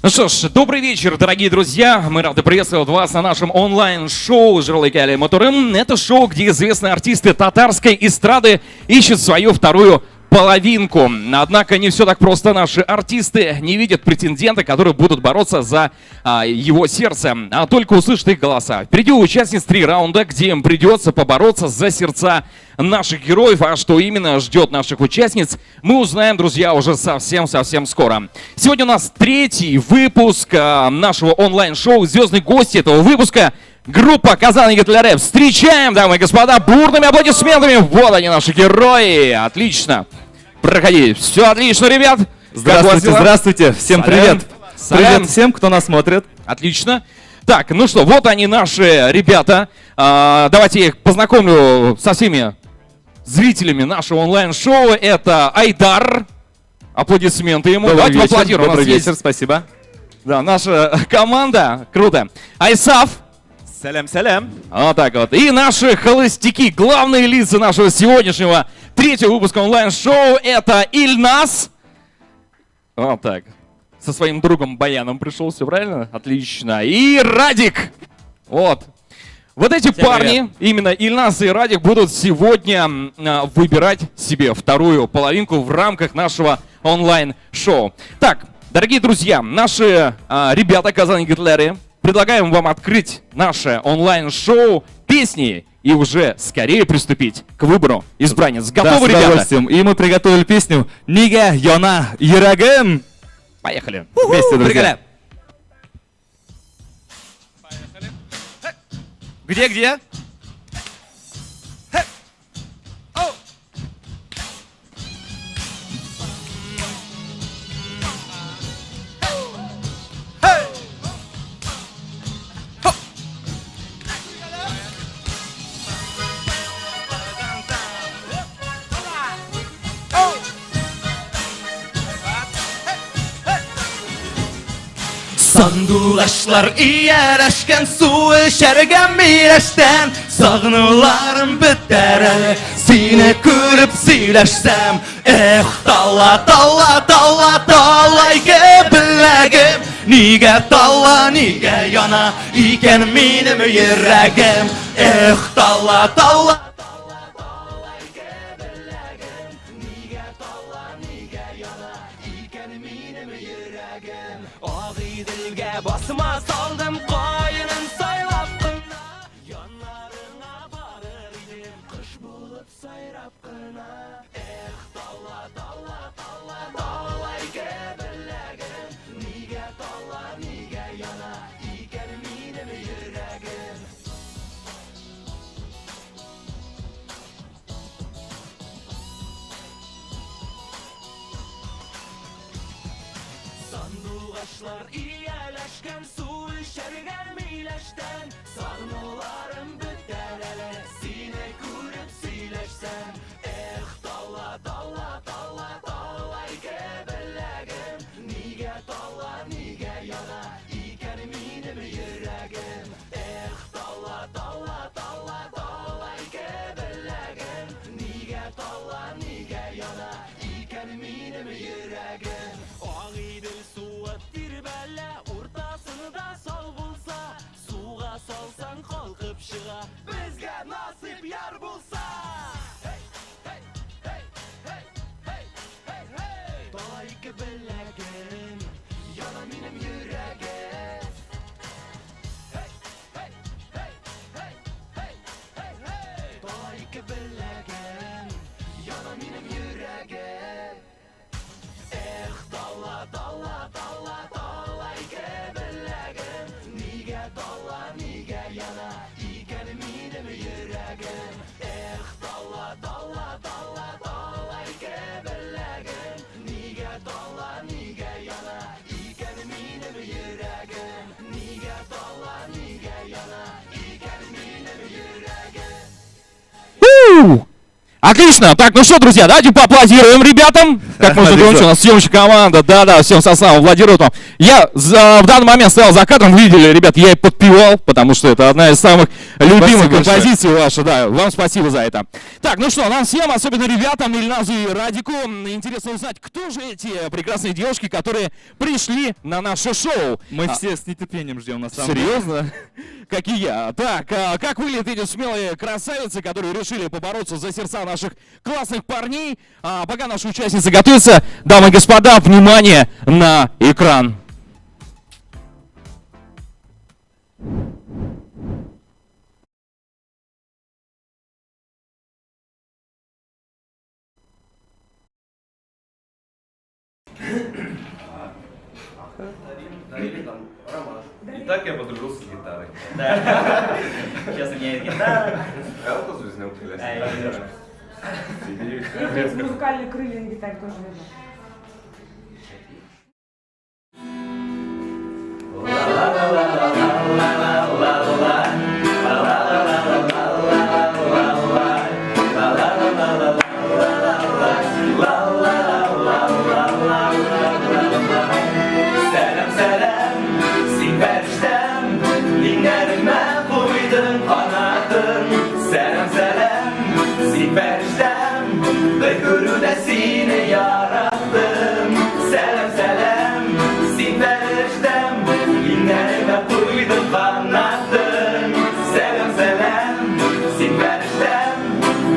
Ну что ж, добрый вечер, дорогие друзья. Мы рады приветствовать вас на нашем онлайн-шоу «Жырлыкали Моторым». Это шоу, где известные артисты татарской эстрады ищут свою вторую половинку. Однако не все так просто. Наши артисты не видят претендента, которые будут бороться за его сердце, а только услышат их голоса. Впереди у участниц 3 раунда, где им придется побороться за сердца наших героев. А что именно ждет наших участниц, мы узнаем, друзья, уже совсем скоро. Сегодня у нас 3-й выпуск нашего онлайн-шоу. Звездные гости этого выпуска — группа «Казань Гитлереп». Встречаем, дамы и господа, бурными аплодисментами. Вот они, наши герои. Отлично. Проходи. Все отлично, ребят. Здравствуйте, здравствуйте. Всем привет. Привет всем, кто нас смотрит. Отлично. Так, ну что, вот они, наши ребята. Давайте я их познакомлю со всеми зрителями нашего онлайн-шоу. Это Айдар. Аплодисменты ему. Добрый Давайте вечер, поаплодируем. добрый вечер, спасибо. Да, наша команда. Круто. Айсаф. Салям. Вот так вот. И наши холостяки, главные лица нашего сегодняшнего 3-го выпуска онлайн-шоу, это Ильнас. Вот так. Со своим другом Баяном пришел, все правильно? Отлично. И Радик. Вот. Вот эти Всем парни, привет. именно Ильнас и Радик, будут сегодня выбирать себе вторую половинку в рамках нашего онлайн-шоу. Так, дорогие друзья, наши ребята Казань Гитлеры, предлагаем вам открыть наше онлайн-шоу песни и уже скорее приступить к выбору избранниц. Готовы, Да, с ребята? удовольствием. И мы приготовили песню «Нига Йона Йырагым». Поехали. Вместе, друзья. Где? Sandulaşlar iyələşkən, su içərgən mirəşdən, sağınılarım bütərəli, sinə kürüb siləşsəm. Dalla, billəgim, nigə dalla, nigə yana, ikən minim yürəgim. Dalla. Basma saldım qayının saylap qına, yanlarına barır idim, qış bulup sayrap qına. Dalla gebirləgim, nigə dalla, nigə yana, ikən minim yürəgim. Sanduqaşlar iyələşkən, su içərgən miləşdən, sağınılarım bütərələ, sinə kürüb siləşsən. Dalla, gebirləgim, nigə dalla, nigə yana, ikən minim yürəgim. Dalla, gebirləgim, nigə dalla, nigə yana, ikən minim yürəgim. Ağidil suat dirbələ, ortasını da sal bulsa, suğa salsan qalqıb çığa, bizgə nasib yar bulsa. Dalay gebirləgim, yana minim yürəgim. Dalay gebirləgim, yana minim yürəgim. Dalla, gebirləgim, nigə dalla, nigə yana, ikən minim yürəgim. Dalla, gebirləgim, nigə dalla, nigə yana, ikən minim yürəgim. Nigə dalla, nigə yana, ikən minim yürəgim. Отлично. Так, ну что, друзья, давайте поаплодируем ребятам. Как можно громче, у нас съемочная команда. Да-да, всем составом аплодируют вам. Я в данный момент стоял за кадром, видели, ребят, я и подпевал, потому что это одна из самых любимых композиций ваших. Да, вам спасибо за это. Так, ну что, нам всем, особенно ребятам, Ильназу и Радику, интересно узнать, кто же эти прекрасные девушки, которые пришли на наше шоу. Мы все с нетерпением ждем, на самом деле. Серьезно? Как и я. Так, как выглядят эти смелые красавицы, которые решили побороться за сердца наших классных парней? Пока наши участницы готовятся, дамы и господа, внимание на экран. И так я подружился с гитарой. Да. Сейчас у меня есть гитара. Я вот тоже взял Музыкальные крылья на гитаре тоже видно. Сәлем, сәлем, син фәрештәм, иңнәремә куйдың канатын. Сәлем, сәлем, син фәрештәм, бер күрүдә сине яраттым. Сәлем, сәлем, син фәрештәм, иңнәремә куйдың канатын. Сәлем, сәлем, син фәрештәм,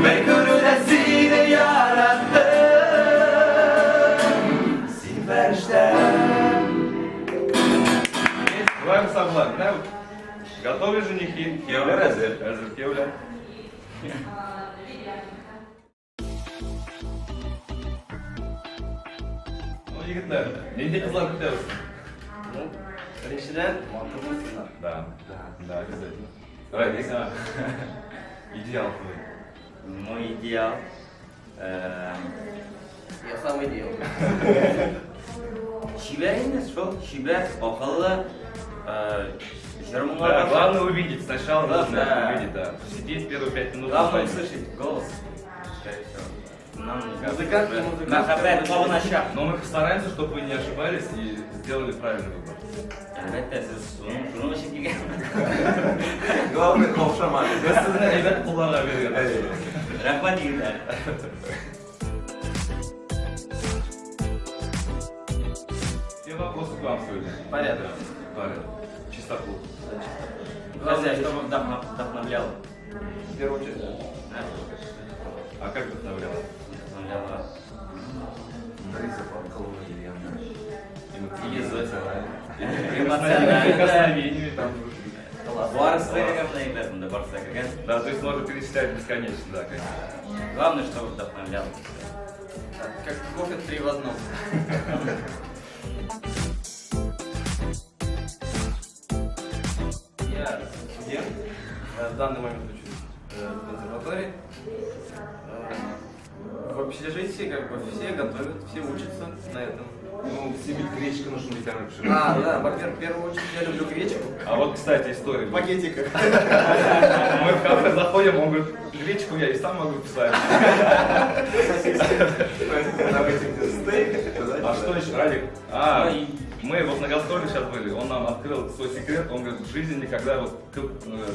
бер күрүдә сине яраттым. Син фәрештәм. Вам соблазн, да? Готовы женихи? Кевля, Разер, Кевля. Ну, егитлер, нендей қыздар күтеміз? Біріншіден, мантылысыздар. Да, да, обязательно. Радик, идеал твой. Мой идеал. Я сам идеал. Шибер емес, шо? Шибер, ақыллы, жырмыңа Да, главное увидеть. Сначала Да, нужно да. увидеть, да. Посидеть первые 5 минут. Главное понять. услышать голос. Нам Музыкант и музыкант. Махаббат Павловича. Но мы постараемся, чтобы вы не ошибались и сделали правильный выбор. Әлбәттә, сіз шуның үшін келген. Главное, ковшаман. Ребят, кулара берген. Рахмат егіттер. Все вопросы к вам сегодня. Порядок. Порядок. Чистоту. Главное, чтобы вдохновляло. В первую очередь, да. А как вдохновляло? Вдохновляло. Прикосновениями там. Барысы кірген, да барысы кірген. Да, то есть можно перечислять бесконечно, да, конечно. Главное, чтобы вдохновляло. Так, как кофе 3 в одном. Я студент, в данный момент учусь в консерватории. В общежитии как бы все готовят, все учатся на этом. Ну, себе гречка нужно литературу. Да, во-первых, в первую очередь я люблю гречку. А вот, кстати, история. В пакетиках. Мы в кафе заходим, он говорит, гречку я и сам могу писать. А что еще, Радик? Мы вот на гастроле сейчас были, он нам открыл свой секрет, он говорит, в жизни никогда, вот, то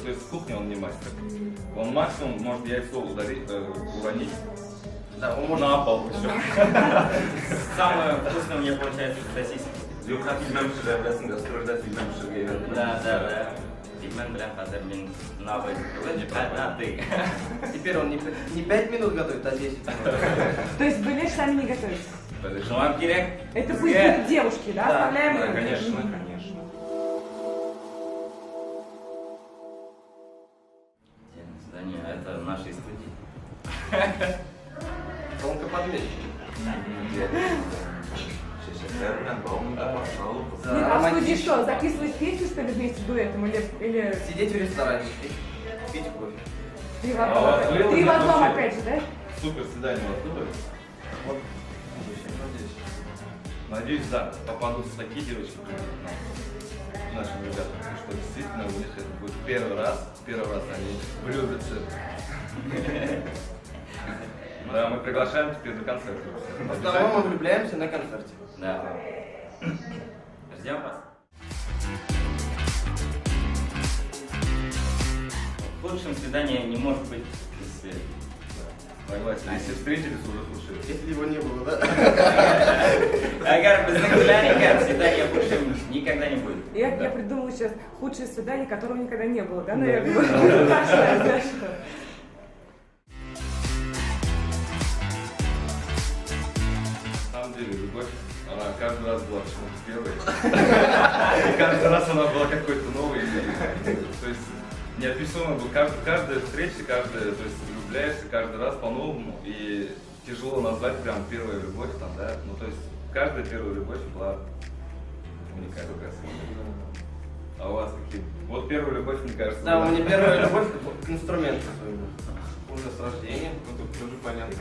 есть в кухне он не мастер. Он максимум может яйцо уронить. Да, он может... На пол еще. Самое вкусное у меня получается сосиски. Да. Пигмент прям қазір мен новый ты. Теперь он не 5 минут готовит, а 10 минут. То есть вы лишь сами не готовите? Что вам керек? Это пусть будут девушки, да? Да, Оставляем Да, их? конечно, конечно. Здание, это нашей студии. Тонкоподвесчик. А в студии что, записывать песню, что ли, вместе дуэтом? Или Сидеть в ресторане, пить кофе. три в А одном? у вас было Три в одном, вообще? опять же, да? Супер свидание у вас было? Вот. Очень надеюсь. Надеюсь, да, попадутся такие девочки к нашим ребятам, потому что действительно у них это будет первый раз они влюбятся. Да, мы приглашаем теперь на концерт. В основном мы влюбляемся на концерте. Да. Ждем вас. Лучшим свидание не может быть без связи. Согласен. Если встретились, уже лучше. Если его не было, да? Агар, без регулярника свидания лучшим никогда не будет. Я придумала сейчас худшее свидание, которого никогда не было, да, наверное? За что? На самом деле, любовь, она каждый раз была почему-то первой. И каждый раз она была какой-то новой. То есть неописуемо было. Каждая встреча, то есть влюбляешься каждый раз по-новому. И тяжело назвать прям первая любовь там, да. Ну то есть каждая первая любовь была уникальной красивой. А у вас какие? Вот первая любовь, мне кажется. Да, у меня первая любовь к инструменту своему. Уже с рождения, ну тут тоже понятно.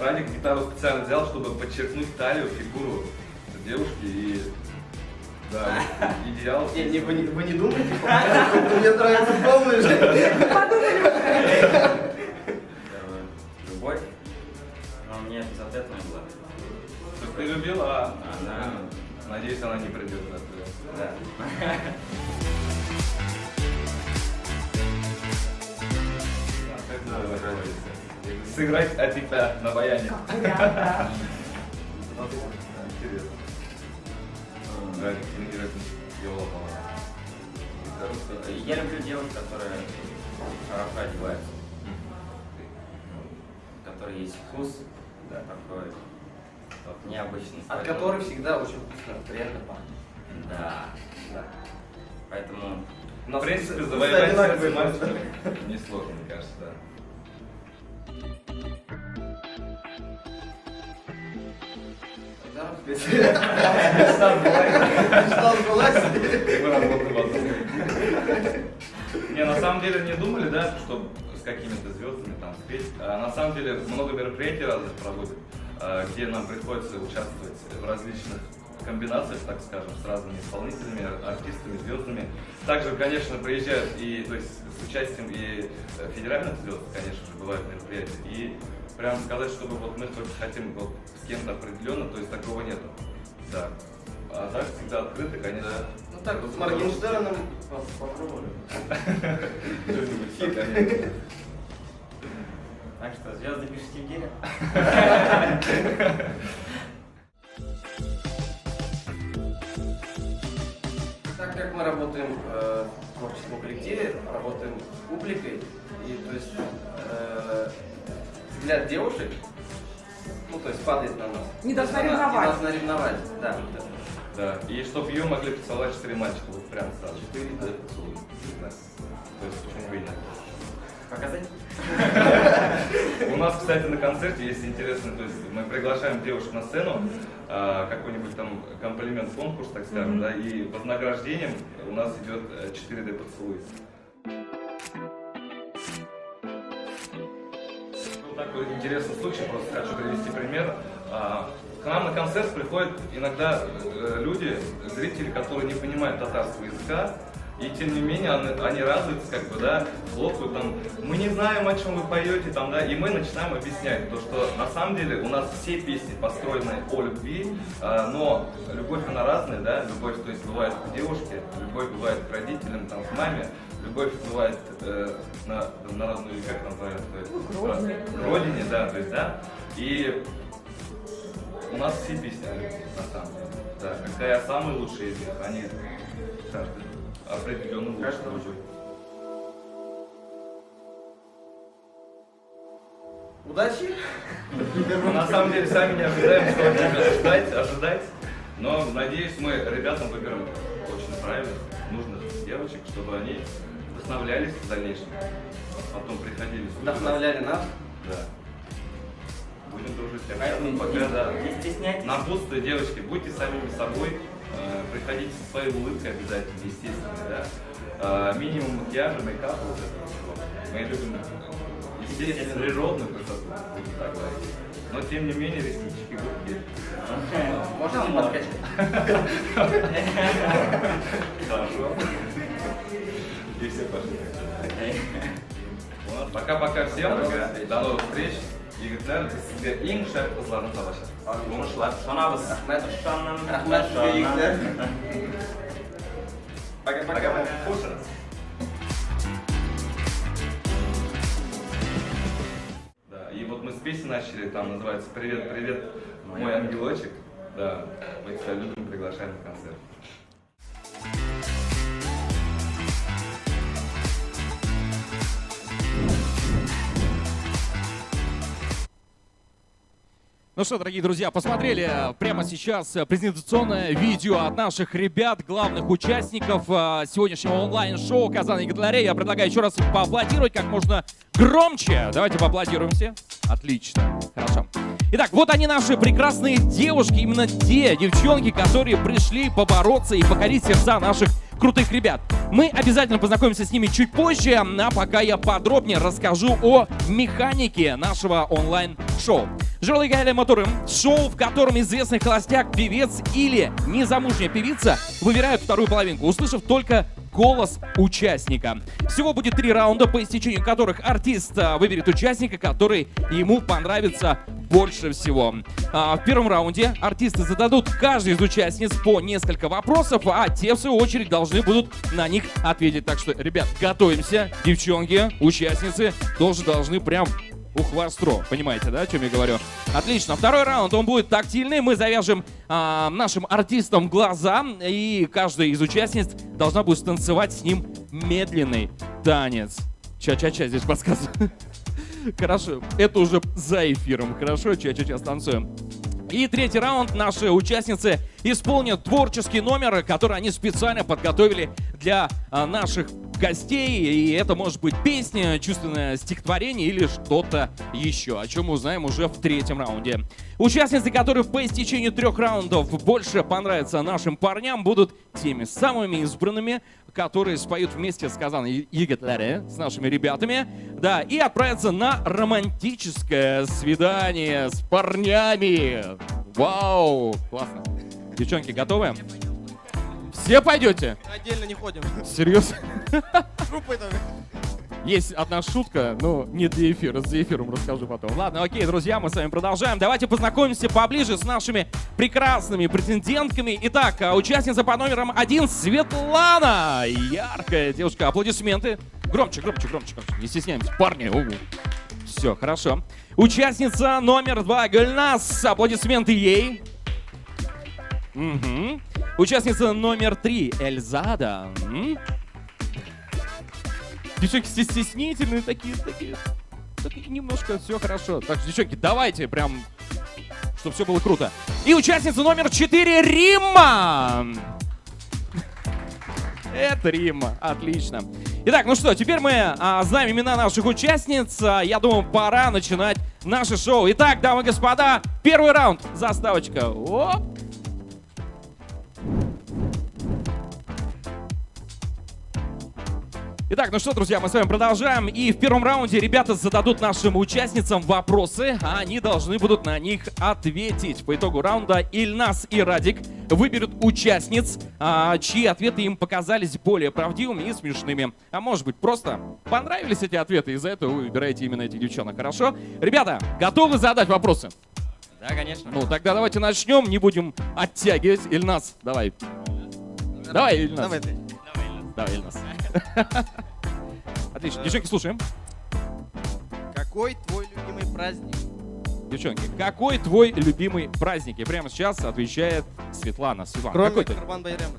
Радик гитару специально взял, чтобы подчеркнуть талию, фигуру девушки и да, идеал. Вы не думаете? Мне нравится полная жизнь. Любовь, но мне безответная была. То есть ты любил, а Она... надеюсь, она не придет на это. Да. Сыграть опека на баяне. Да. Интересно. Радик тренирует виолу. Я люблю девушек, которые хорошо одеваются, у которых есть вкус, да, такой вот необычный. От которой всегда очень вкусно, приятно пахнет. Да, да. Поэтому В принципе, вкусы завоевать одинаковые, сердце мальчика несложно, мне кажется, да. Мечта сбылась. Мы работаем в одном. Не, на самом деле не думали, да, что с какими-то звездами там спеть. А на самом деле много мероприятий разных проводят, где нам приходится участвовать в различных комбинациях, так скажем, с разными исполнителями, артистами, звездами. Также, конечно, приезжают и, то есть, с участием и федеральных звезд, конечно же, бывают мероприятия. И прям сказать, чтобы вот мы только хотим вот с кем-то определенно, то есть такого нету. Да. А так всегда открыто, конечно. Ну так вот, с Моргенштерном попробовали. Что-нибудь хит, конечно. так что звезды пишите в деле. Так как мы работаем в творческом коллективе, работаем с публикой, и то есть взгляд девушек, ну то есть падает на нас. Не То есть должна она ревновать. Не должна ревновать, да. Да. И чтобы ее могли поцеловать 4 мальчика, вот прям сразу. 4 поцелуй. Да. То есть почему бы и нет. Показать? У нас, кстати, на концерте, если интересно, то есть мы приглашаем девушек на сцену, какой-нибудь там комплимент-конкурс, так скажем, да, и вознаграждением у нас идет 4D поцелуй. Ну, такой интересный случай, просто хочу привести пример. К нам на концерт приходят иногда люди, зрители, которые не понимают татарского языка, и тем не менее они радуются, как бы, да, хлопают там, мы не знаем, о чем вы поете, там, да, и мы начинаем объяснять, то, что на самом деле у нас все песни построены о любви, но любовь она разная, да, любовь, то есть бывает к девушке, любовь бывает к родителям, там, к маме, любовь бывает на родную, как называют, к родине, да, то есть, да, и у нас все песни о любви, на самом деле, да, какая самая лучшая из них, они каждый определенно лучше дружит. Удачи! На самом деле сами не ожидаем, что от тебя ожидать, но надеюсь, мы ребятам выберем очень правильно нужных девочек, чтобы они вдохновлялись в дальнейшем, потом приходили сюда. Вдохновляли нас. Да. Будем дружить. Поэтому Пока, да. не стесняйтесь. Напутствие, девочки, будьте самими собой, приходите со своей улыбкой обязательно, естественно, да. Минимум макияжа, мейкапа, вот этого всего. Мы любим, естественно, природную красоту, будем так говорить. Но тем не менее, реснички, губки. Можно нам подкачать? Хорошо. И все пошли. Пока-пока всем. До новых встреч. Yigitlar, biz sizga eng sharp qizlarni talashamiz. Buni ishonamiz. Rahmat Ishondan. Rahmat sizga yigitlar. Пока. Слушай. Да, и вот мы с песни начали, там называется «Привет, привет, мой ангелочек». Да, мы тебя любим, приглашаем на концерт. Ну что, дорогие друзья, посмотрели прямо сейчас презентационное видео от наших ребят, главных участников сегодняшнего онлайн-шоу «Казан и Галерея». Я предлагаю еще раз поаплодировать как можно громче. Давайте поаплодируем все. Отлично. Хорошо. Итак, вот они, наши прекрасные девушки, именно те девчонки, которые пришли побороться и покорить сердца наших крутых ребят. Мы обязательно познакомимся с ними чуть позже, а пока я подробнее расскажу о механике нашего онлайн-шоу. Жерлы Гайли Моторы — шоу, в котором известный холостяк, певец или незамужняя певица выбирают вторую половинку, услышав только голос участника. Всего будет 3 раунда, по истечению которых артист выберет участника, который ему понравится больше всего. В первом раунде артисты зададут каждой из участниц по несколько вопросов, а те, в свою очередь, должны будут на них ответить. Так что, ребят, готовимся. Девчонки, участницы тоже должны прям ухвостро. Понимаете, да, о чем я говорю? Отлично. Второй раунд, он будет тактильный. Мы завяжем нашим артистам глаза, и каждая из участниц должна будет станцевать с ним медленный танец. Ча-ча-ча здесь подсказываю. Хорошо, это уже за эфиром. Хорошо, ча-ча-ча станцуем. И третий раунд. Наши участницы исполнят творческий номер, который они специально подготовили для наших гостей. И это может быть песня, чувственное стихотворение или что-то еще, о чем мы узнаем уже в третьем раунде. Участницы, которые по истечению 3 раундов больше понравятся нашим парням, будут теми самыми избранными, которые споют вместе с Казан и Галерея, с нашими ребятами, да, и отправятся на романтическое свидание с парнями. Вау, классно. Девчонки, готовы? Все пойдете? Отдельно не ходим. Серьезно? Группой там. Есть одна шутка, но не для эфира, за эфиром расскажу потом. Ладно, окей, друзья, мы с вами продолжаем. Давайте познакомимся поближе с нашими прекрасными претендентками. Итак, участница по номерам 1 Светлана. Яркая девушка. Аплодисменты. Громче, громче, громче, громче. Не стесняемся. Парни. Все, хорошо. Участница номер 2 Гульнас. Аплодисменты ей. Угу. Участница номер 3 Эльзада. Девчонки стеснительные такие немножко все хорошо. Так что, девчонки, давайте прям, чтобы все было круто. И участница номер 4 Римма. Это Римма, отлично. Итак, ну что, теперь мы знаем имена наших участниц. Я думаю, пора начинать наше шоу. Итак, дамы и господа, первый раунд. Заставочка. Оп. Итак, ну что, друзья, мы с вами продолжаем. И в первом раунде ребята зададут нашим участницам вопросы, а они должны будут на них ответить. По итогу раунда Ильнас и Радик выберут участниц, чьи ответы им показались более правдивыми и смешными. А может быть, просто понравились эти ответы, из-за этого вы выбираете именно этих девчонок. Хорошо? Ребята, готовы задать вопросы? Да, конечно. Ну, тогда давайте начнем, не будем оттягивать. Ильнас, давай. Давай, Ильнас. Давай ты. Давай, Ильнас. Отлично. Девчонки, слушаем. Какой твой любимый праздник? Девчонки, какой твой любимый праздник? И прямо сейчас отвечает Светлана. Светлана, Кроме какой ты? Курбан-байрама.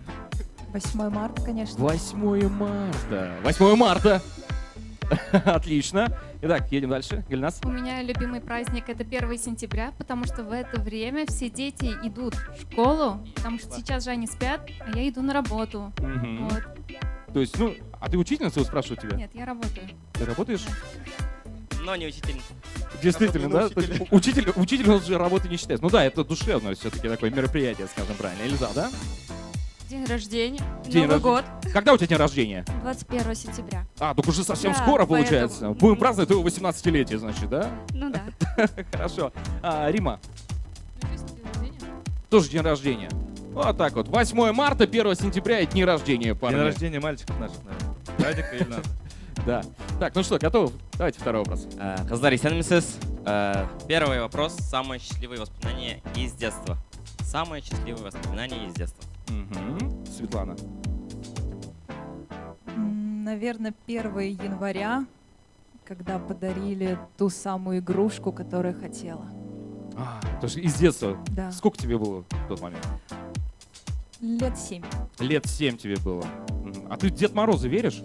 8 марта, конечно. 8 марта. 8 марта. Отлично. Итак, едем дальше. Гульнас. У меня любимый праздник — это 1 сентября, потому что в это время все дети идут в школу, потому что сейчас же они спят, а я иду на работу. Мгм. Вот. То есть, ну, а ты учительница, вот спрашиваю тебя? Нет, я работаю. Ты работаешь? Но не учительница. Действительно, да? Работаю на То есть учитель он же работы не считает. Ну да, это душевное все-таки такое мероприятие, скажем правильно. Эльза, да? День рождения, День Новый год, Когда у тебя день рождения? 21 сентября. А, так уже совсем Да, скоро поэтому. получается. Будем праздновать твоего 18-летие, значит, да? Ну да. Хорошо. Рима, тоже день рождения. Вот так вот. 8 марта, 1 сентября и дни рождения, парни. День рождения мальчиков наших, наверное. Радика и Ильнаса. Да. Так, ну что, готов? Давайте второй вопрос. Қыздар, есенмісіз? Первый вопрос. Самые счастливые воспоминания из детства. Самые счастливые воспоминания из детства. Мгм. Светлана. Наверное, 1 января, когда подарили ту самую игрушку, которую хотела. То есть из детства. Да. Сколько тебе было в тот момент? Лет 7, Лет 7 тебе было. Мгм. А ты в Дед Мороза веришь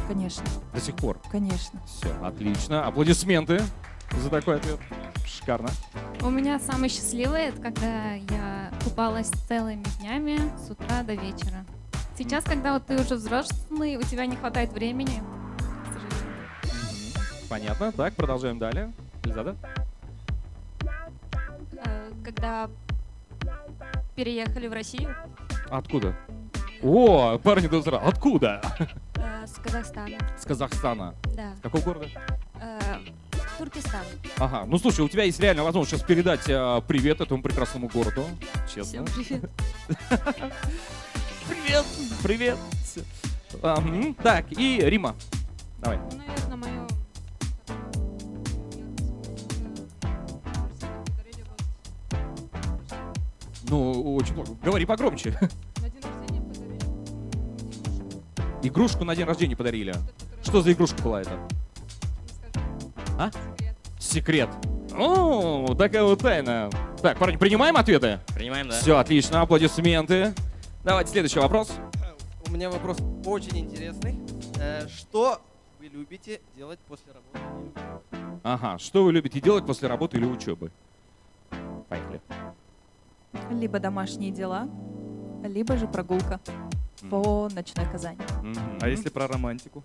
конечно, до сих пор? конечно. Все, отлично. Аплодисменты за такой ответ. Шикарно. У меня самое счастливое, это когда я купалась целыми днями с утра до вечера. Сейчас, когда вот ты уже взрослый, у тебя не хватает времени, к сожалению. Понятно. Так, продолжаем далее. Эльзада? Когда переехали в Россию Откуда? О, парни до утра. Откуда? с Казахстана. С Казахстана. Да. С какого города? Туркестан. Ага. Ну слушай, у тебя есть реально возможность сейчас передать привет этому прекрасному городу. Честно. Всем привет. Привет. Привет. Так, и Рима. Давай. Ну, наверное, мое... Ну, очень плохо. Говори погромче. На день рождения подарили Игрушку на день рождения подарили. Что за игрушка была это? А? Секрет. О, такая вот тайна. Так, парни, принимаем ответы? Принимаем, да? Все, отлично, аплодисменты. Давайте следующий вопрос. У меня вопрос очень интересный. Что вы любите делать после работы? Ага, что вы любите делать после работы или учебы? Поехали. Либо домашние дела, либо же прогулка по ночной Казани. А если про романтику?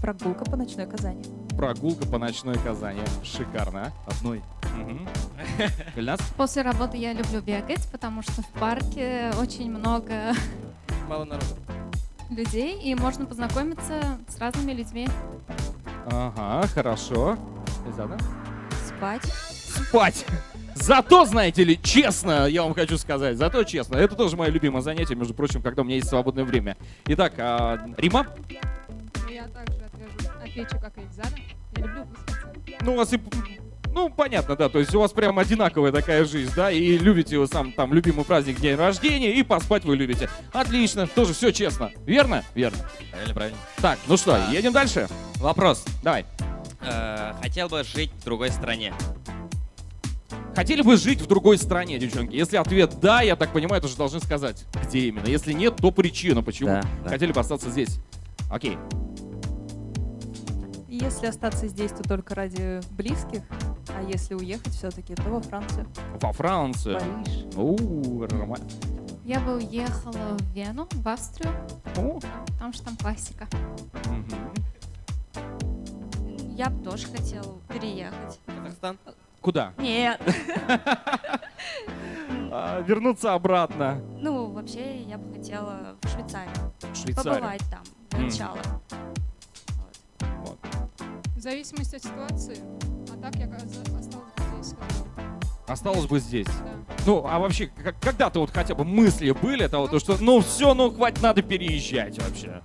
Прогулка по ночной Казани. Прогулка по ночной Казани. Шикарно. Одной. Гульнас? После работы я люблю бегать, потому что в парке очень много Мало народу. людей, и можно познакомиться с разными людьми. Ага, хорошо. Эльзада? Спать. Спать. Зато, знаете ли, честно, я вам хочу сказать, зато честно. Это тоже мое любимое занятие, между прочим, когда у меня есть свободное время. Итак, Рима? Я также отвечу, как и Эльзада. Я люблю выспаться. Ну, у вас и... Ну, понятно, да, то есть у вас прям одинаковая такая жизнь, да, и любите вы сам там любимый праздник, день рождения, и поспать вы любите. Отлично, тоже все честно. Верно? Верно. Правильно, правильно. Так, ну что, едем дальше? Вопрос. Давай. Хотел бы жить в другой стране. Хотели бы жить в другой стране, девчонки? Если ответ да, я так понимаю, тоже должны сказать, где именно. Если нет, то причину, почему Да. хотели бы остаться здесь. Окей. Если остаться здесь, то только ради близких, а если уехать все-таки, то во Францию. Во Францию. Париж. Нормально. Я бы уехала в Вену, в Австрию, потому что там классика. Я бы тоже хотела переехать. Казахстан? Куда? Нет. Вернуться обратно. Ну, вообще, я бы хотела в Швейцарию. Швейцарию. Побывать там для начала. В зависимости от ситуации. А так я осталась бы здесь. Осталось бы здесь. Да. Ну, а вообще, когда-то вот хотя бы мысли были того, то, что ну все, ну хватит, надо переезжать вообще.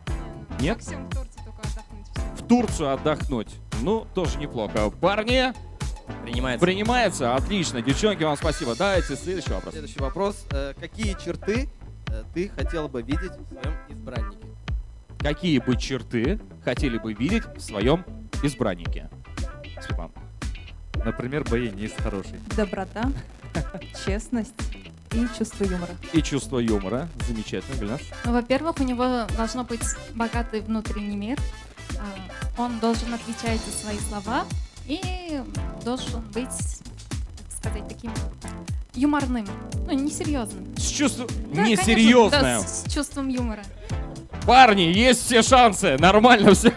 Нет? Максимум в Турции только отдохнуть. Все. В Турцию отдохнуть. Ну, тоже неплохо. Парни, Принимается. принимается. Отлично. Девчонки, вам спасибо. Давайте следующий вопрос. Следующий вопрос. Какие черты ты хотел бы видеть в своем избраннике? Какие бы черты хотели бы видеть в своем избраннике? Светлана. Например, баянист хороший. Доброта, честность и чувство юмора. И чувство юмора. Замечательно, Гульнас. Ну, во-первых, у него должно быть богатый внутренний мир. Он должен отвечать за свои слова и должен быть, так сказать, таким юморным, ну, несерьезным. С чувством... Да, Несерьезное. конечно, да, с чувством юмора. Парни, есть все шансы. Нормально все.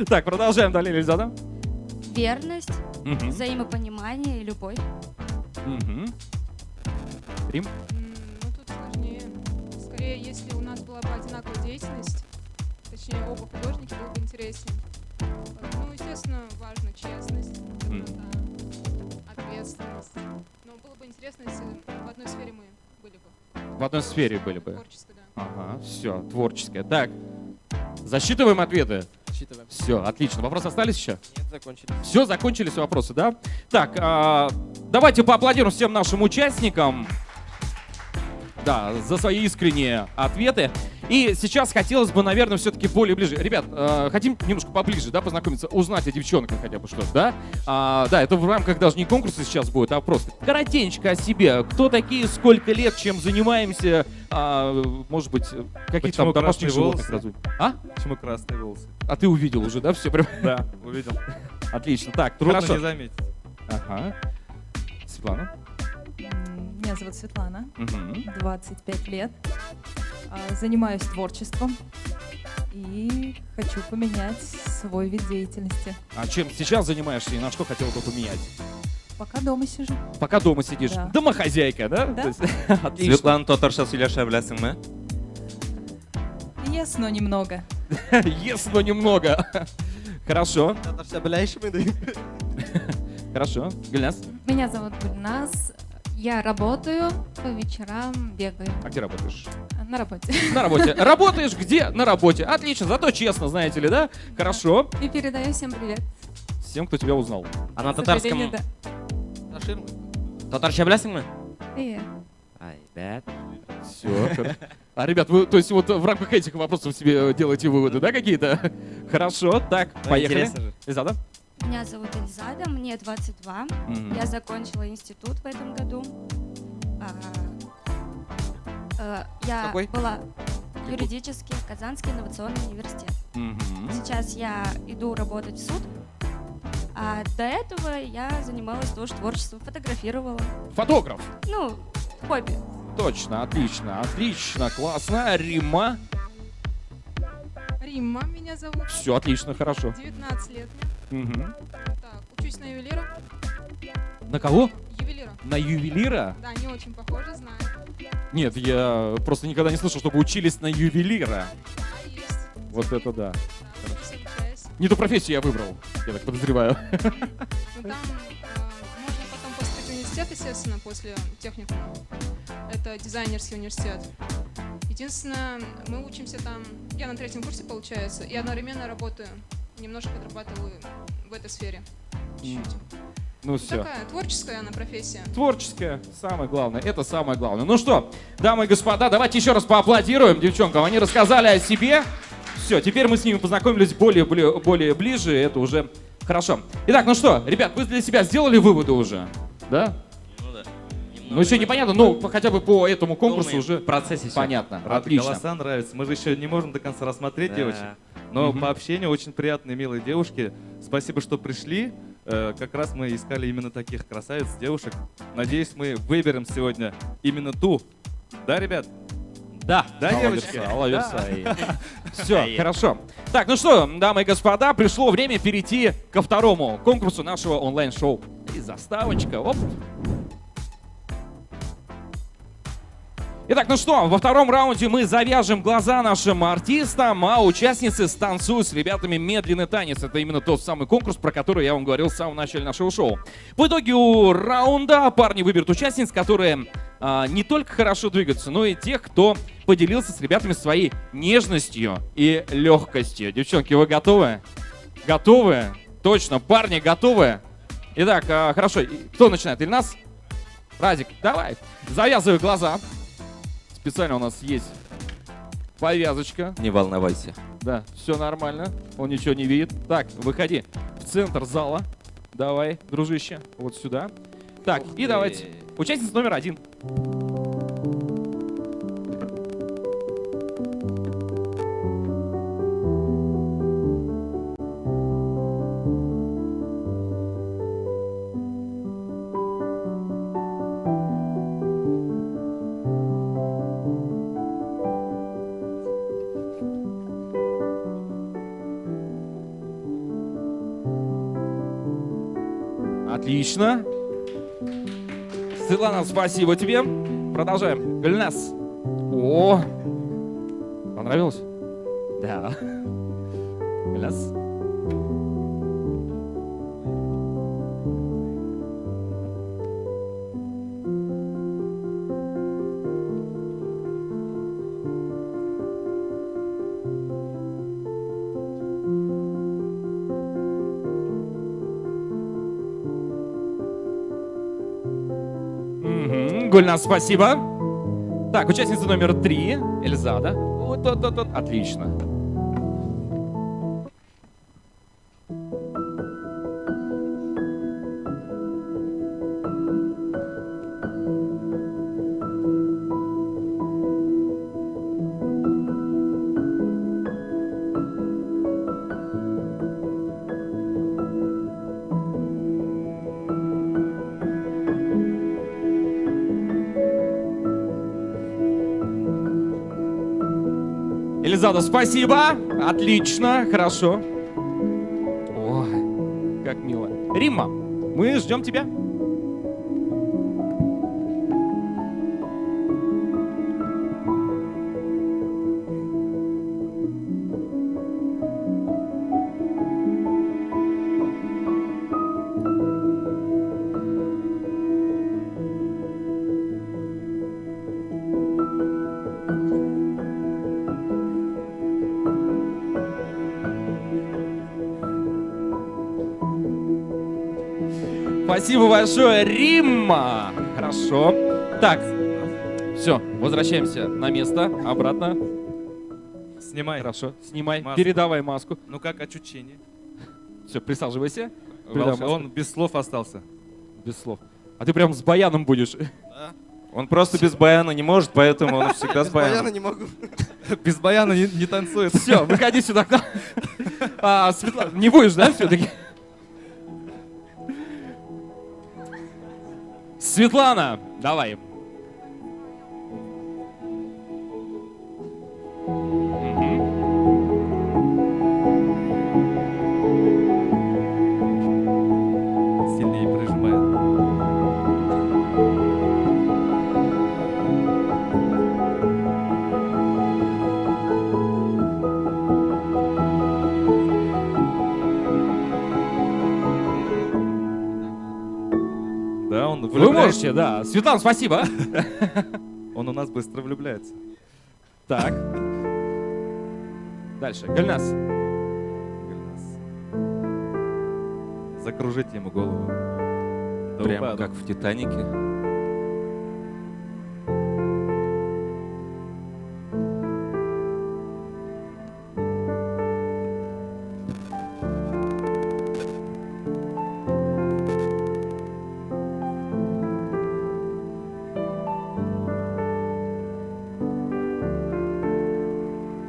Так, продолжаем далее, Эльзада. Верность, Мгм. взаимопонимание и любовь. Мгм. Рим? Ну, тут сложнее. Скорее, если у нас была бы одинаковая деятельность, точнее, оба художники, было бы интереснее. Ну, естественно, важна честность, доброта, ответственность. Но было бы интересно, если в одной сфере мы были бы. В одной сфере были бы. Творческой, да. Ага, все, творческое. Так, засчитываем ответы. зачитываем. Все, отлично. Вопросы остались еще? Нет, закончили. Все, закончились вопросы, да? Так, давайте поаплодируем всем нашим участникам. Да, за свои искренние ответы. И сейчас хотелось бы, наверное, все-таки более ближе. Ребят, хотим немножко поближе, да, познакомиться, узнать о девчонках хотя бы что-то, да? Да, это в рамках даже не конкурса сейчас будет, а просто коротенько о себе. Кто такие, сколько лет, чем занимаемся, может быть, какие-то там домашних животных разводим. А? Почему красные волосы? А ты увидел уже, да, все прям? Да, увидел. Отлично, так, Трудно хорошо. не заметить. Ага. Светлана? Меня зовут Светлана, Мгм. 25 лет. Занимаюсь творчеством и хочу поменять свой вид деятельности. А чем сейчас занимаешься и на что хотела бы поменять? Пока дома сижу. Пока дома сидишь. Да. Домохозяйка, да? Да. То есть, отлично. Светлана татарша сөйләшә беләсеңме? Yes, но немного. Yes, но немного. Хорошо. Хорошо. Гульнас? Меня зовут Гульнас. Я работаю, по вечерам бегаю. А где работаешь? На работе. На работе. Работаешь где? На работе. Отлично, зато честно, знаете ли, да? Хорошо. И передаю всем привет. Всем, кто тебя узнал. А на К сожалению, татарском... да. Татарча беләсеңме? Iya. Ай, бәт. Все. А, ребят, вы, то есть вот в рамках этих вопросов себе делаете выводы, да, какие-то? Хорошо, так, Ну, поехали. интересно же. Эльзада? Меня зовут Эльзада, мне 22. Мгм. Я закончила институт в этом году. Я Какой? была юридический, Казанский инновационный университет. Мгм. Сейчас я иду работать в суд. А до этого я занималась тоже творчеством, фотографировала. Фотограф. Ну, хобби. Точно, отлично, отлично, классно. Рима. Римма меня зовут. Все, отлично, хорошо. 19 лет. Мгм. Так, учусь на ювелира. На кого? Ювелира. На ювелира? Да, не очень похоже, знаю. Нет, я просто никогда не слышал, чтобы учились на ювелира. Да, есть. Вот это да. Да, учусь, обучаюсь. Не ту профессию я выбрал, я так подозреваю. Ну, там можно потом поступить в университет, естественно, после техникума. Это дизайнерский университет. Единственное, мы учимся там, я на 3-м курсе, получается, и одновременно работаю. Немножко подрабатываю в этой сфере. Чуть-чуть. Ну все. Такая творческая она профессия. Творческая, самое главное, это самое главное. Ну что, дамы и господа, давайте еще раз поаплодируем девчонкам. Они рассказали о себе. Все, теперь мы с ними познакомились более ближе, это уже хорошо. Итак, ну что, ребят, вы для себя сделали выводы уже? Да? Ну да. Ну еще непонятно, но хотя бы по этому конкурсу Думаем, уже в процессе всё. понятно. Рад, Отлично. голоса нравятся. Мы же еще не можем до конца рассмотреть Да. девочек. Но Мгм. по общению очень приятные, милые девушки. Спасибо, что пришли. Как раз мы искали именно таких красавиц, девушек. Надеюсь, мы выберем сегодня именно ту. Да, ребят? Да, Да, девочки? Все, хорошо. Так, ну что, дамы и господа, пришло время перейти ко второму конкурсу нашего онлайн-шоу. И заставочка, оп. Итак, ну что, во втором раунде мы завяжем глаза нашим артистам, а участницы станцуют с ребятами медленный танец. Это именно тот самый конкурс, про который я вам говорил в самом начале нашего шоу. В итоге у раунда парни выберут участниц, которые не только хорошо двигаются, но и тех, кто поделился с ребятами своей нежностью и легкостью. Девчонки, вы готовы? Готовы? Точно, парни готовы? Итак, хорошо, кто начинает? Ильнас? Радик, давай. Завязывай глаза. Специально у нас есть повязочка. Не волновайся. Да, все нормально. Он ничего не видит. Так, выходи в центр зала. Давай, дружище, вот сюда. Так, Ух и ты. давайте. Участница номер 1. Отлично. Светлана, спасибо тебе. Продолжаем. Гульнас. О, понравилось? Да. Гульнас. Гульнас, спасибо. Так, участница номер 3, Эльзада. Вот, отлично. Эльзада, спасибо. Отлично, хорошо. Ой, как мило. Римма, мы ждем тебя. Спасибо большое, Римма. Хорошо. Так, все, возвращаемся на место, обратно. Снимай. Хорошо, снимай, Маску. передавай маску. Ну как ощущение? Все, присаживайся. Он без слов остался. Без слов. А ты прям с баяном будешь. Да. Он просто без баяна не может, поэтому он всегда с Без баяна баяном. не могу. Без баяна не танцует. Все, выходи сюда к нам. Светлана, не будешь, да, все-таки? Светлана, давай. Сильнее прижимает. Да, он Вы влюбляется. можете, да. Светлана, спасибо. Он у нас быстро влюбляется. Так. Дальше. Гульнас. Закружить ему голову. До Прямо упаду. как в «Титанике».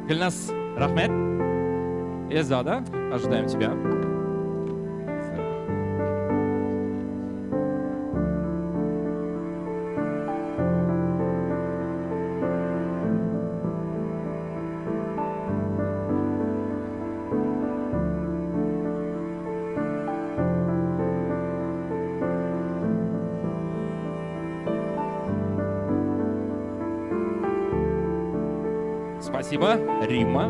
Гульнас, рахмет. Эльзада, ожидаем тебя. Спасибо, Римма.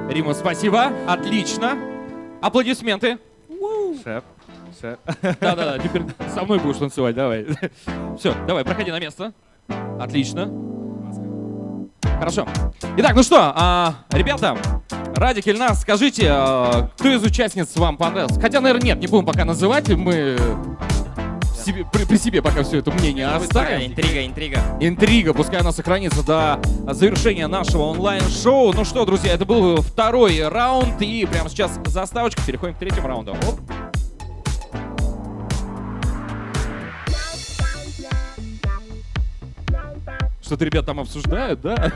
Римма, спасибо. Отлично. Аплодисменты. Шеф. Шеф. Да-да-да, теперь со мной будешь танцевать, давай. Все, давай, проходи на место. Отлично. Хорошо. Итак, ну что, ребята, Радик, Ильнар, скажите, кто из участниц вам понравился? Хотя, наверное, нет, не будем пока называть, мы при себе пока все это мнение оставим. Интрига. Интрига, пускай она сохранится до завершения нашего онлайн-шоу. Ну что, друзья, это был второй раунд, и прямо сейчас заставочка, переходим к третьему раунду. Оп. Что-то ребята там обсуждают, да?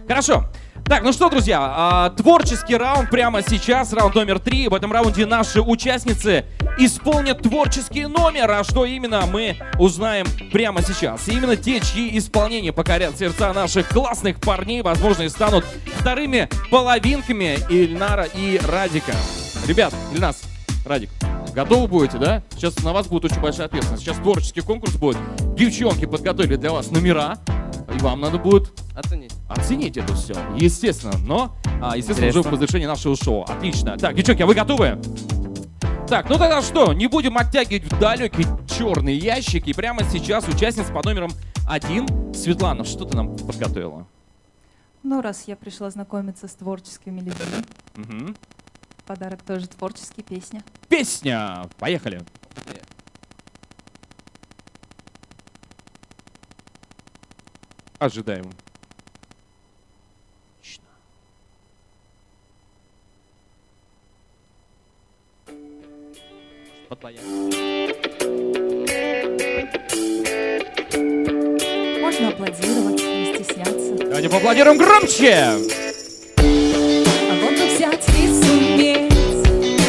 Хорошо. Так, ну что, друзья, творческий раунд прямо сейчас, раунд номер 3. В этом раунде наши участницы исполнят творческий номер. А что именно, мы узнаем прямо сейчас. И именно те, чьи исполнения покорят сердца наших классных парней, возможно, и станут вторыми половинками Ильнара и Радика. Ребят, Ильнас, Радик, готовы будете, да? Сейчас на вас будет очень большая ответственность. Сейчас творческий конкурс будет. Девчонки подготовили для вас номера. вам надо будет Оценить. оценить это все, естественно. Но, естественно, уже Интересно. в завершении нашего шоу. Отлично. Так, девчонки, а вы готовы? Так, ну тогда что, не будем оттягивать в далекий черный ящик. И прямо сейчас участница под номером 1. Светлана, что ты нам подготовила? Ну, раз я пришла знакомиться с творческими людьми, Мгм. подарок тоже творческий, песня. Песня! Поехали. Ожидаем. Можно аплодировать, не стесняться. Давайте поаплодируем громче! А вот бы взять и суметь,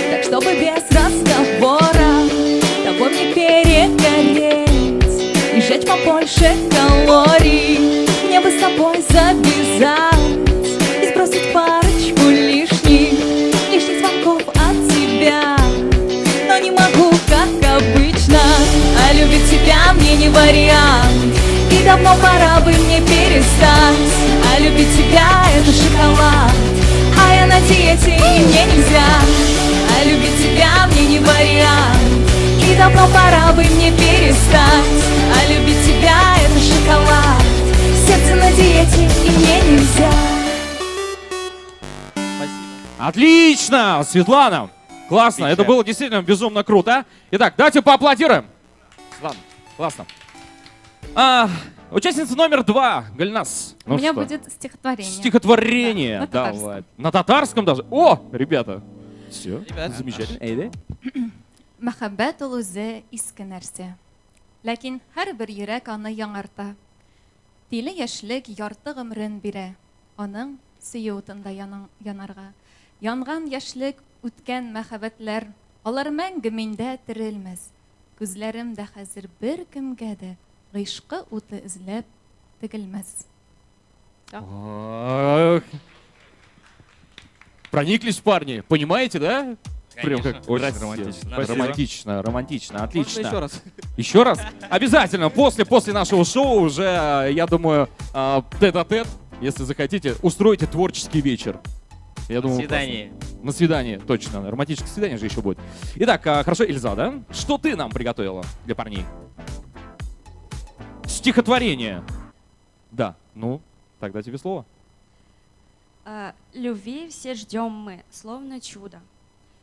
так чтобы без разговора тобой мне перегореть и сжечь побольше калорий. Мне бы с тобой завязать и сбросить парочку лишних звонков от тебя. Но не могу, как обычно, а любить тебя мне не вариант. И давно пора бы мне перестать, а любить тебя это шоколад. А я на диете и мне нельзя, а любить тебя мне не вариант. И давно пора бы мне перестать, а любить тебя это шоколад. Сердце на диете и мне нельзя. Отлично, Светлана! Классно, это было действительно безумно круто. Итак, давайте поаплодируем. Ладно, классно. Участница номер 2, Гульнас. У меня будет стихотворение. Стихотворение. Да, на татарском. Давай. На татарском даже. О, ребята. Все, Ребят. замечательно. Эйде. Мәхәббәт ул үзе иске нәрсә. Ләкин һәрбер йөрәк аны яңарта. Тиле яшьлек ярты гомрен бирә. Аның сөю утында янарга. Янган яшьлек үткән мәхәббәтләр, алар мәңге миндә терелмәс. Күзләремдә хәзер бер кемгә дә гыйшкы уты эзләп тегелмәс. Ох. Прониклись парни, понимаете, да? Прям как Очень красиво. романтично. Спасибо. Романтично, романтично, отлично. Можно еще раз? Еще раз? Обязательно. После нашего шоу уже, я думаю, тет-а-тет, если захотите, устроите творческий вечер. Я думаю, свидание. классно. На свидание, точно. Романтическое свидание же еще будет. Итак, хорошо, Ильза, да? Что ты нам приготовила для парней? Стихотворение. Да, ну, тогда тебе слово. Любви все ждем мы, словно чудо.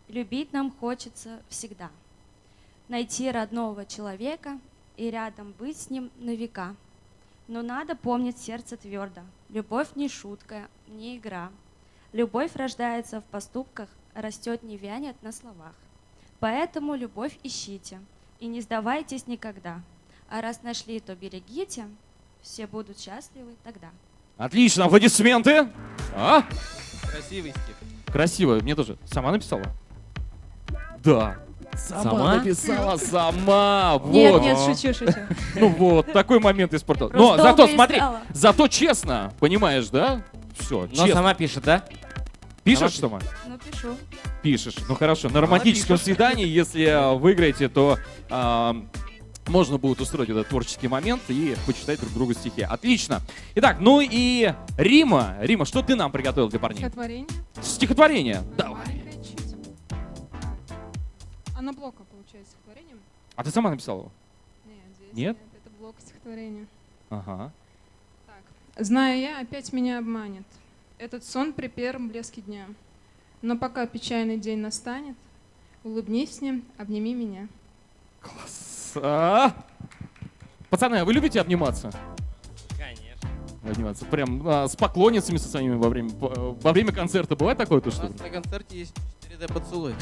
Любить нам хочется всегда. Найти родного человека и рядом быть с ним на века. Но надо помнить сердце твердо. Любовь не шутка, не игра. Любовь рождается в поступках, растет, не вянет на словах. Поэтому любовь ищите и не сдавайтесь никогда. А раз нашли, то берегите, все будут счастливы тогда. Отлично, аплодисменты. Красивый стих. Красиво, мне тоже. Сама написала? Да. Сама? Написала сама. Нет, Вот. нет, шучу. Ну вот, такой момент испортил. Но Просто зато, долго смотри, искала. зато честно, понимаешь, да? Все, Но честно. сама пишет, да? Пишешь сама? Ну, пишу. Пишешь. Ну хорошо, на романтическом свидании, если выиграете, то можно будет устроить этот творческий момент и почитать друг другу стихи. Отлично. Итак, ну и Рима. Рима, что ты нам приготовил для парней? Стихотворение. Стихотворение. Давай. Оно блока получается стихотворением? А ты сама написала его? Нет, здесь Нет? Это блок стихотворения. Ага. Знаю я, опять меня обманет этот сон при первом блеске дня. Но пока печальный день настанет, улыбнись с ним, обними меня. Пацаны, а вы любите обниматься? Конечно. Обниматься. Прям с поклонницами со своими во время концерта. Бывает такое-то У что? нас на концерте есть 4D поцелуй.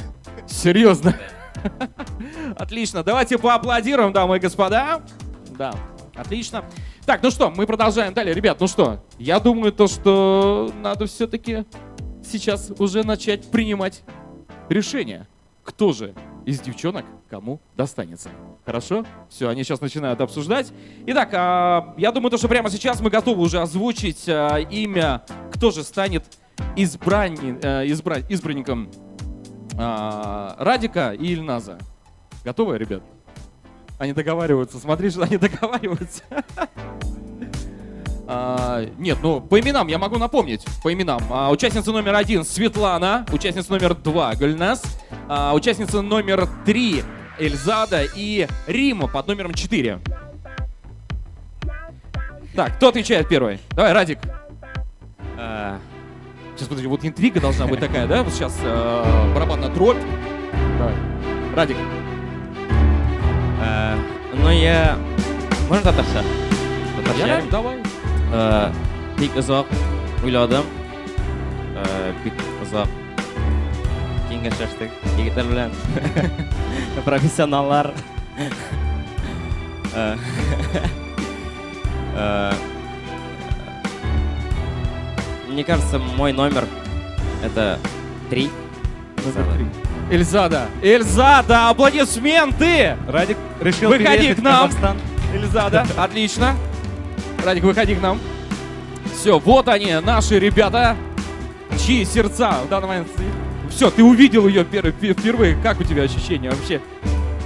Серьезно? Отлично. Давайте поаплодируем, дамы и господа. Да, отлично. Так, ну что, мы продолжаем далее. Ребят, ну что, я думаю, то, что надо все-таки сейчас уже начать принимать решение. Кто же из девчонок кому достанется? Хорошо? Все, они сейчас начинают обсуждать. Итак, я думаю, то, что прямо сейчас мы готовы уже озвучить имя, кто же станет избранником Радика и Ильназа. Готовы, ребят? Они договариваются. Смотри, что они договариваются. Нет, ну по именам я могу напомнить. По именам. Участница номер 1 Светлана, участница номер 2 Гульнас, участница номер 3 Эльзада и Рима под номером 4. Так, кто отвечает первый? Давай, Радик. Сейчас, подожди, вот интрига должна быть такая, да? Вот сейчас барабанная дробь. Давай. Радик. Ну я... Можно татарша? Я? Давай. Бик ұзақ ойладым. Бик ұзақ кеңесештік егеттер белән. Профессионаллар. Мне кажется, мой номер это 3. Эльзада. Эльзада, аплодисменты! Радик решил выходи переехать к нам. в Казахстан. Эльзада, отлично. Радик, выходи к нам. Все, вот они, наши ребята, чьи сердца в данный момент... Все, ты увидел ее впервые. Как у тебя ощущения вообще?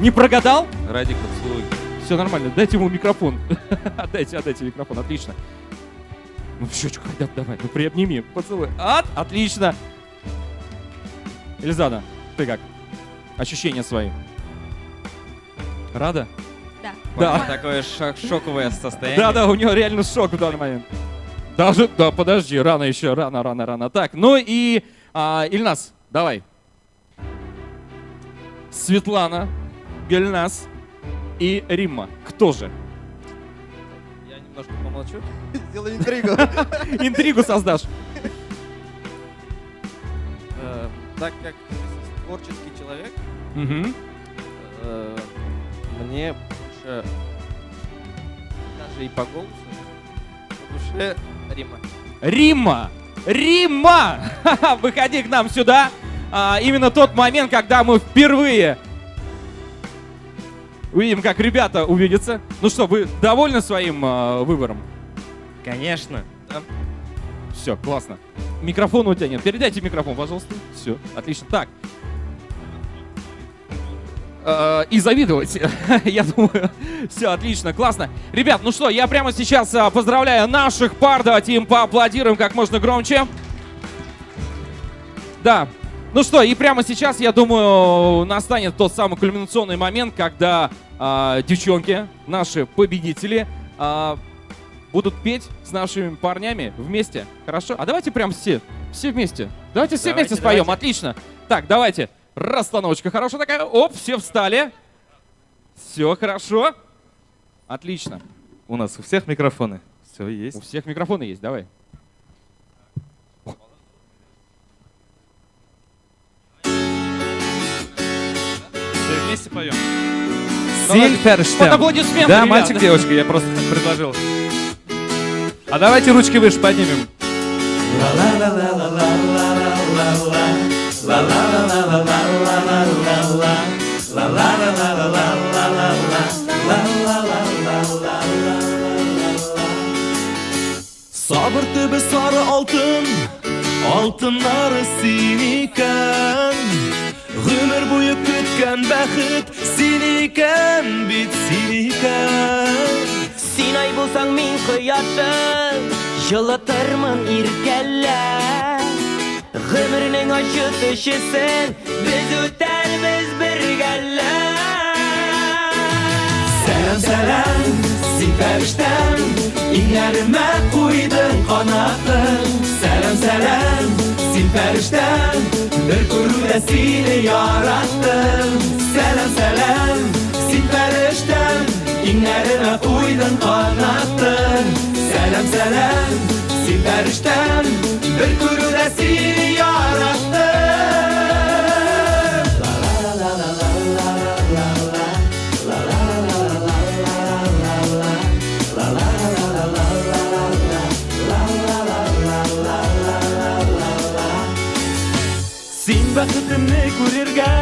Не прогадал? Радик, поцелуй. Все нормально, дайте ему микрофон. Отдайте микрофон, отлично. Ну в щечку хотят давай, ну приобними, поцелуй. Отлично. Эльзада, ты как? Ощущения свои? Рада? Да. Такое шоковое состояние. Да, у него реально шок в данный момент. Даже, да, подожди, рано еще, рано. Так, ну и Ильнас, давай. Светлана, Гульнас и Римма. Кто же? Я немножко помолчу. Сделаю интригу. Интригу создашь. Так как творческий человек, мне больше даже и по голосу, по душе Римма. Римма! Выходи к нам сюда. Именно тот момент, когда мы впервые увидим, как ребята увидятся. Ну что, вы довольны своим выбором? Конечно. Да. Все, классно. Микрофона у тебя нет. Передайте микрофон, пожалуйста. Все, отлично. Так. И завидовать. Я думаю, все отлично, классно. Ребят, ну что, я прямо сейчас поздравляю наших пар. Давайте им поаплодируем как можно громче. Да. Ну что, и прямо сейчас, я думаю, настанет тот самый кульминационный момент, когда девчонки, наши победители, будут петь с нашими парнями вместе. Хорошо? А давайте прям все вместе. Давайте все вместе споем. Отлично. Так, давайте. Расстановочка хорошая такая. Оп, все встали. Все хорошо. Отлично. У нас у всех микрофоны. Все есть. У всех микрофоны есть, давай. Все вместе поем. Под аплодисменты, Да, ребят. мальчик, девочка, я просто предложил. А давайте ручки выше поднимем. Sabır tübü sarı altın, altınları siniken. Ömür boyu kütken bəxit siniken, bit siniken. Sinay bulsan min kıyaşın, yılatırmın irkeller. Ömrünün acı düşüsün, biz öterimiz birgeller. Selam selam, siperişten, inlerime koydun kanatın. Selam selam, siperişten, bir kuru seni yarattım. Selam selam, siperişten, inlerime koydun kanatın. Selam selam, siperişten, bir kuru seni yarattım. Sen bəxtimni görürgə,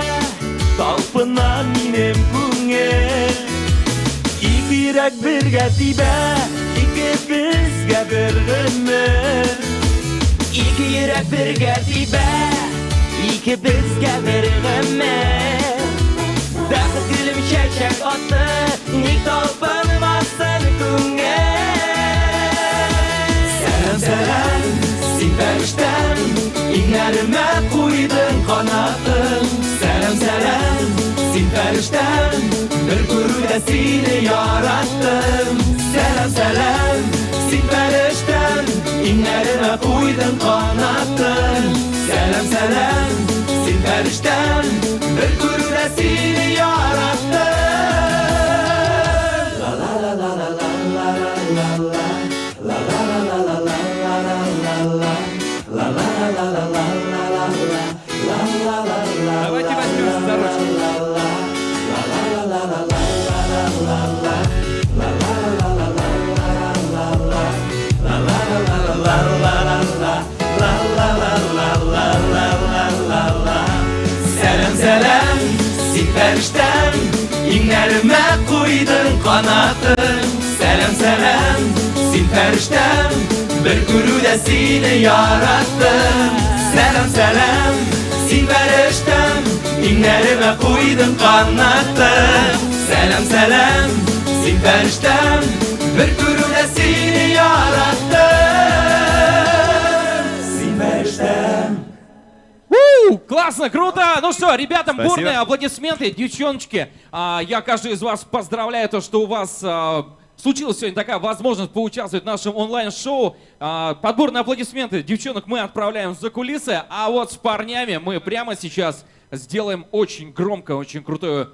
talpınan minem күңел. İki yürek birgə tibə, iki bizgə bir gönül. İki yürek birgə tibə, iki bizgə bir gönül. Bəxit gülüm şəşək attı, nik talpınmasın күңел. seni yarattım. Selam selam sen feriştem, inlerime koydun kanattın. Selam selam sen feriştem, bir gururda seni yarattım. La la la la la la la la la la la la la la la la. Давайте возьмемся за ручку. Selam selam sen feriştem, inlerime koydun kanatın. Selam selam sen feriştem, bir gururda seni yarattım. Selam selam sen feriştem, inlerime koydun kanatın. Selam selam sen feriştem, bir gururda seni yarattım. Sen feriştem. Классно, круто! Ну что, ребятам Спасибо. бурные аплодисменты, девчоночки. Я каждый из вас поздравляю, то, что у вас случилась сегодня такая возможность поучаствовать в нашем онлайн-шоу. Подборные аплодисменты девчонок мы отправляем за кулисы, а вот с парнями мы прямо сейчас сделаем очень громкое, очень крутое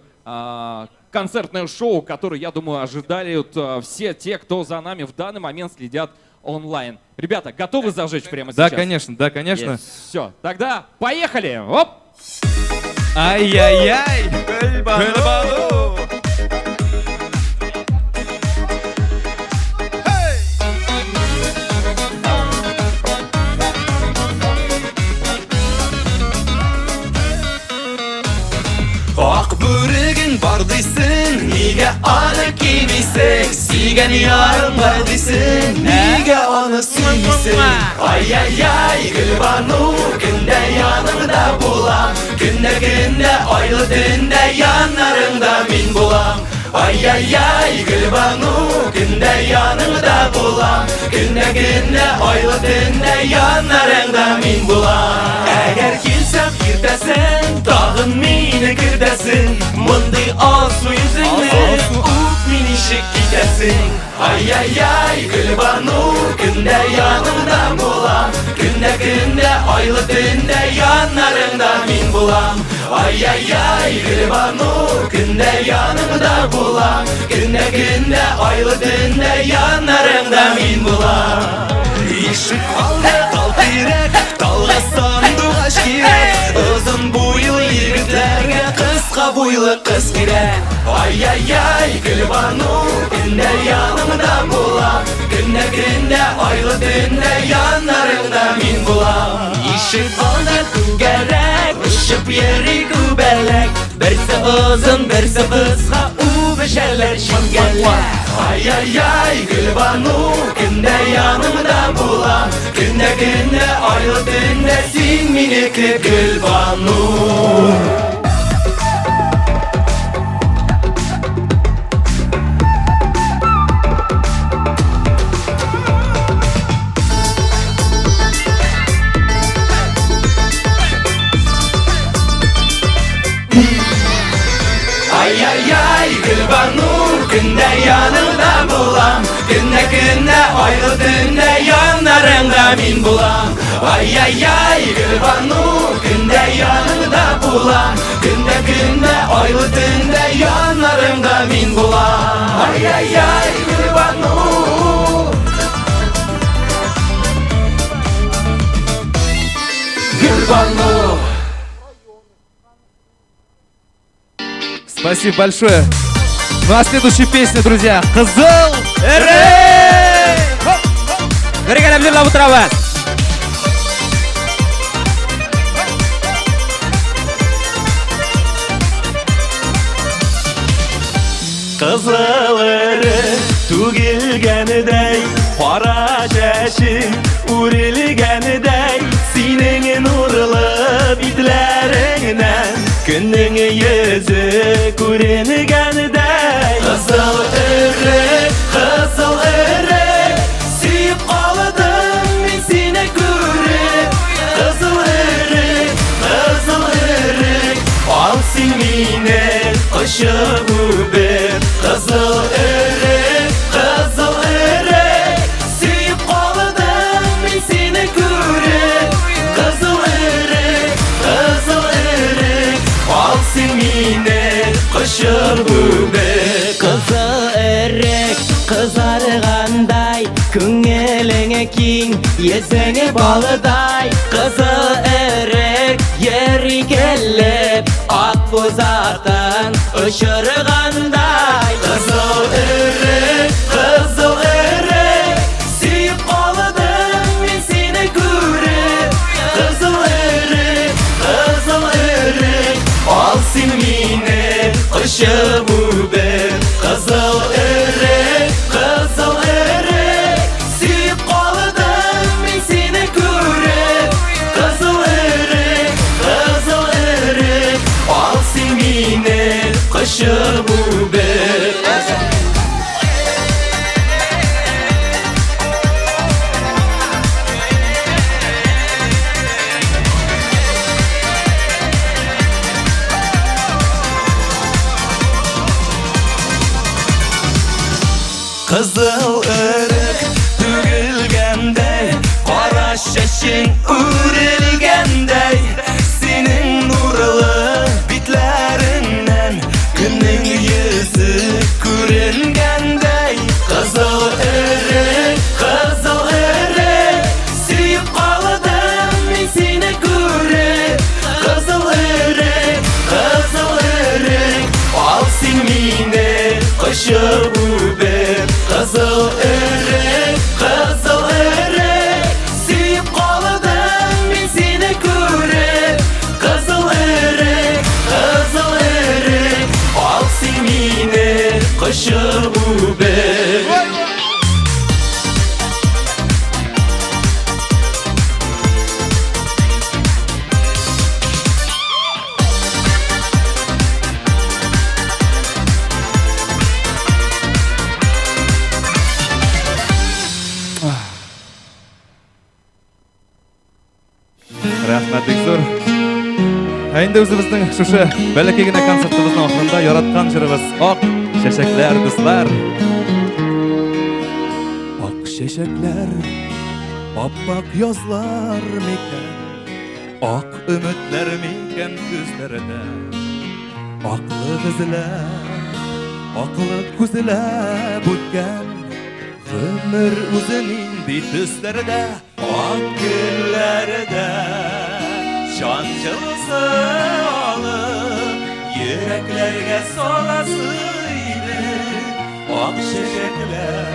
концертное шоу, которое, я думаю, ожидали все те, кто за нами в данный момент следят онлайн. Ребята, готовы зажечь прямо сейчас? Да, конечно, да, конечно. Все, тогда поехали! Оп! Ай-яй-яй! Гүлбану! Ак бүрегің бар дейсің, неге аны кимейсің? Сүйген ярың бар дейсің, неге аны сүймейсің? Ай-яй-яй, Гүлбану, күнде яныңда болам. Күнде айлы түнде янарыңда мен болам. Ай-яй-яй, Гүлбану, күнде яныңда болам. Күнде айлы түнде янарыңда мен болам. Әгер келсем ертесің, тағын мені кірдесің. Мұндай асу yüzіңнен ұп мені шек кетесің. Ай-яй-яй, Гүлбану, күнде яныңда болам. Күнде айлы түнде янарыңда мен болам. Ай-яй-яй, Гүлбану, күнде яныңда болам. Күнде айлы түнде янарыңда мен болам. Ишік алда талтирек, талға сандуғаш керек. Ұзын бойлы егітлерге қысқа бойлы қыз керек. Ай-яй-яй, Гүлбану, күнде яныңда болам. Күнде айлы түнде янарыңда мен болам. Ишік алда күгерек, ұшып ери күбәлек. Бірсі ұзын, бірсі қысқа, ұбішәлер шынгәлек. Ай-яй-яй, Гүлбану, күнде яныңда болам. Күнде айлы түнде сен менікі Гүлбану. Ай-яй-яй, Гүлбану, күнде яныңда болам. Күнде айлы түнде янарыңда мен болам. Ай-яй-яй, Гүлбану, күнде яныңда болам. Күнде айлы түнде янарыңда мен болам. Ай-яй-яй, Гүлбану. Гүлбану. Спасибо большое. Ну а следующая песня, друзья, Қызыл Эрей! Бірге әбділла бұтырабас! Қызыл ірі төгілгенідей, қара шашың өрілгенідей, сенің нұрлы бетлеріңнен күннің yüzі көрінгенідей. Қызыл ірі, сүйіп қалдым мен сені көріп. Қызыл ірі, ал сен мені құшып өбіп. Kızarğanday Көңіліңе кең Есіңе балыдай Қызыл өрік Ері келіп Ақ боз атын Ұшырғандай Қызыл өрік Сүйіп қалдым мен сені көріп Қызыл өрік Ал сен мені құшып өбіп Қызыл өрік Сүйіп қалдым мен сені көріп Қызыл өрік Ал сен мені құшып өбіп Қызыл өрік төгілгендей Қара шашың өрілгендей Сенің нұрлы бетлеріңнен Күннің есі көрінгендей Қызыл өрік Сүйіп қалдым мен сені көріп Қызыл өрік Ал сен мені құшып өбіп Қызыл өрік Сүйіп қалдым мен сені көріп Қызыл өрік Ал сен мені құшып өбіп Рахмат Бекзор. Енді өзіміздің шушы бәләкегіне концертіміздің ақырында яратқан жырыбыз Ақ шешеклер достар. Ақ шешеклер, аппақ язлар мекен, Ақ үмітлер мекен күзлерді. Ақлы кызлар, ақлы күзләп өткен, Ғұмыр өзінің дей түслерді, Ақ гүллерді жан жылысы алып, Yüreklерге саласıydı. Ақ шешеклер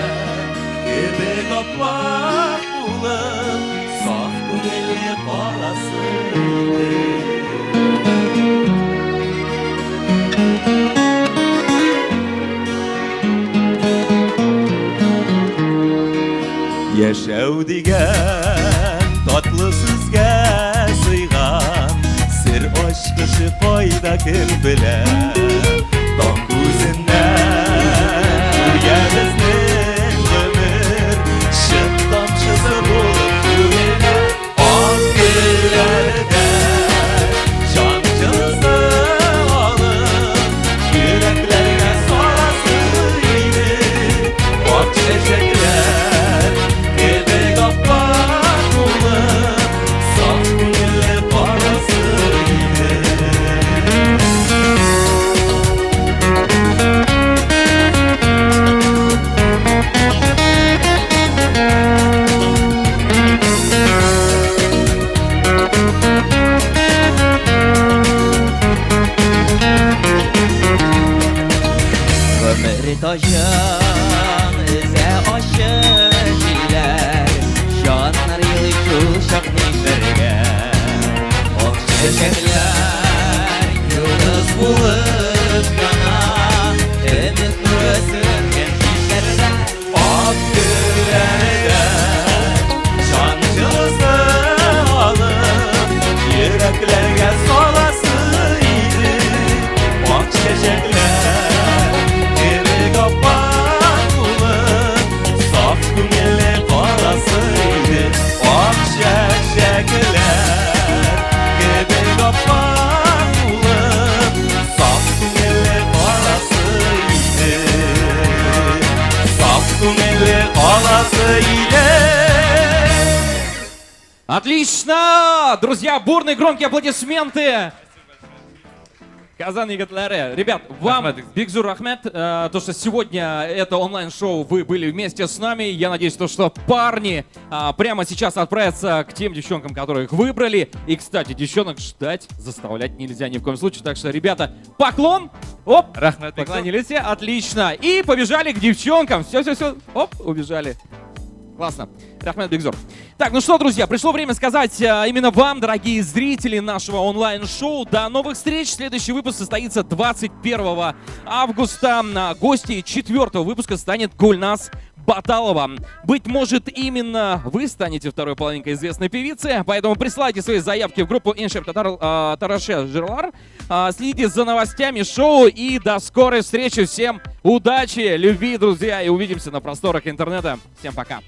кебек аппақ болып, Саф көңілі қаласıydı. Яшәү дигән татлы сүзгә сыйган, Сер ачкычы кайда кем белә? Таң күзеннән күргәнезнең гомер, Шык тамчысы булып күгелә. Ак гөлләрдә җан җылысы алып, Йөрәкләргә саласы иде. Ак чәчәкләр Taşan eze aşı jiller, Şanlar yılı kuşak neşverge. Ok çiçekler yıldız bulup yana, Ümit nuru sürgen şişlerde. Ak güllerde can cılızı alıp, Yüreklerge salasıydı. Ak çiçekler Saf köngülü qalasıydı. Ak çiçekler kebek appak болып, Saf köngülü qalasıydı. Saf köngülü qalasıydı. Отлично! Друзья, бурные громкие аплодисменты! Казан Еготларе. Ребят, вам Бигзур Ахмед, то, что сегодня это онлайн-шоу, вы были вместе с нами. Я надеюсь, что парни прямо сейчас отправятся к тем девчонкам, которые их выбрали. И, кстати, девчонок ждать заставлять нельзя ни в коем случае. Так что, ребята, поклон. Оп, поклонились, отлично. И побежали к девчонкам. Все, оп, убежали. Классно. Рахмет Бигзур. Так, ну что, друзья, пришло время сказать именно вам, дорогие зрители нашего онлайн-шоу. До новых встреч. Следующий выпуск состоится 21 августа. Гостьей 4-го выпуска станет Гульназ Баталова. Быть может, именно вы станете второй половинкой известной певицы, поэтому присылайте свои заявки в группу Иншеп Тараше Жирлар. Следите за новостями шоу и до скорой встречи. Всем удачи, любви, друзья, и увидимся на просторах интернета. Всем пока.